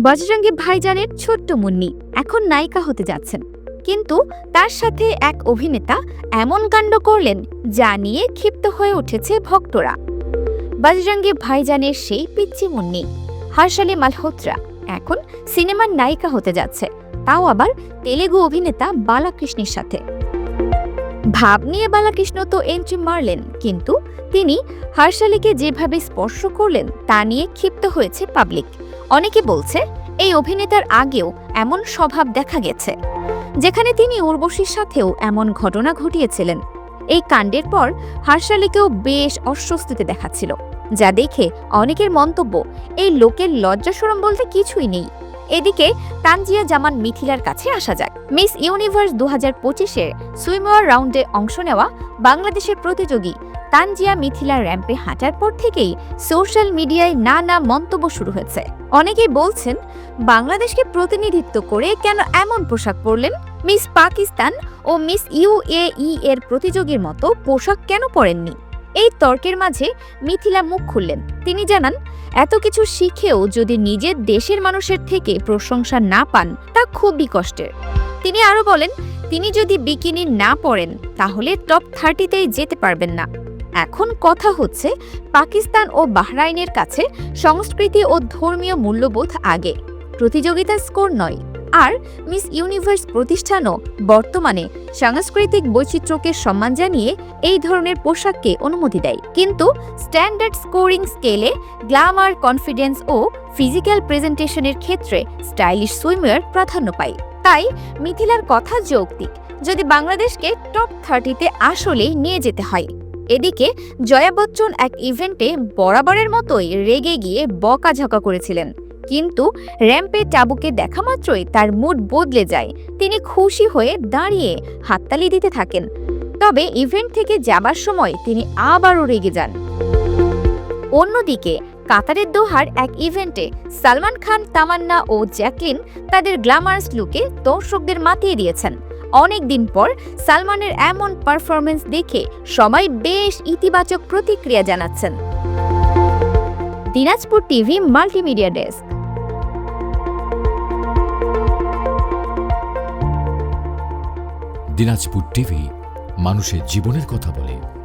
বজরঙ্গী ভাইজানের ছোট্ট মুন্নি এখন নায়িকা হতে যাচ্ছেন, কিন্তু তার সাথে এক অভিনেতা এমন কাণ্ড করলেন যা নিয়ে ক্ষিপ্ত হয়ে উঠেছে ভক্তরা। বজরঙ্গী ভাইজানের সেই পিচ্চি মুন্নি হর্ষালি মালহোত্রা এখন সিনেমার নায়িকা হতে যাচ্ছে, তাও আবার তেলেগু অভিনেতা বালাকৃষ্ণের সাথে। ভাব নিয়ে বালাকৃষ্ণ তো এন্ট্রি মারলেন, কিন্তু তিনি হর্ষালিকে যেভাবে স্পর্শ করলেন তা নিয়ে ক্ষিপ্ত হয়েছে পাবলিক। অনেকে বলছে এই অভিনেতার আগেও এমন স্বভাব দেখা গেছে, যেখানে তিনি উর্বশীর সাথেও এমন ঘটনা ঘটিয়েছিলেন। এই কাণ্ডের পর হর্ষালিকেও বেশ অস্বস্তিতে দেখাচ্ছিল, যা দেখে অনেকের মন্তব্য এই লোকের লজ্জা শরম বলতে কিছুই নেই। এদিকে তানজিয়া জামান মিথিলার কাছে আসা যাক। মিস ইউনিভার্স 2025-এর সুইমওয়ার রাউন্ডে অংশ নেওয়া বাংলাদেশের প্রতিযোগী তানজিয়া মিথিলা র্যাম্পে হাঁটার পর থেকেই সোশ্যাল মিডিয়ায় নানা মন্তব্য শুরু হয়েছে। অনেকেই বলছেন, বাংলাদেশকে প্রতিনিধিত্ব করে কেন এমন পোশাক পরলেন? মিস পাকিস্তান ও মিস ইউএই এর প্রতিযোগীর মতো পোশাক কেন পরেননি? এই তর্কের মাঝে মিথিলা মুখ খুললেন। তিনি জানান, এত কিছু শিখেও যদি নিজের দেশের মানুষের থেকে প্রশংসা না পান তা খুবই কষ্টের। তিনি আরও বলেন, তিনি যদি বিকিনি না পরেন তাহলে টপ 30-তেই যেতে পারবেন না। এখন কথা হচ্ছে, পাকিস্তান ও বাহরাইনের কাছে সংস্কৃতি ও ধর্মীয় মূল্যবোধ আগে, প্রতিযোগিতার স্কোর নয়। আর মিস ইউনিভার্স প্রতিষ্ঠানও বর্তমানে সাংস্কৃতিক বৈচিত্র্যকে সম্মান জানিয়ে এই ধরনের পোশাককে অনুমতি দেয়, কিন্তু স্ট্যান্ডার্ড স্কোরিং স্কেলে গ্ল্যামার, কনফিডেন্স ও ফিজিক্যাল প্রেজেন্টেশনের ক্ষেত্রে স্টাইলিশ সুইমওয়্যার প্রাধান্য পায়। তাই মিথিলার কথা যৌক্তিক, যদি বাংলাদেশকে টপ 30-তে আসলেই নিয়ে যেতে হয়। এদিকে জয়া বচ্চন এক ইভেন্টে বরাবরের মতোই রেগে গিয়ে বকাঝকা করেছিলেন, কিন্তু র্যাম্পে টাবুকে দেখা মাত্রই তার মুড বদলে যায়। তিনি খুশি হয়ে দাঁড়িয়ে হাততালি দিতে থাকেন, তবে ইভেন্ট থেকে যাবার সময় তিনি আবারও রেগে যান। অন্যদিকে কাতারের দোহার এক ইভেন্টে সালমান খান, তামান্না ও জ্যাকলিন তাদের গ্ল্যামারাস লুকে দর্শকদের মাতিয়ে দিয়েছেন। অনেক দিন পর সালমানের এমন পারফরমেন্স দেখে সবাই বেশ ইতিবাচক প্রতিক্রিয়া জানাচ্ছেন। Dinajpur TV multimedia desk. Dinajpur TV মানুষের জীবনের কথা বলে।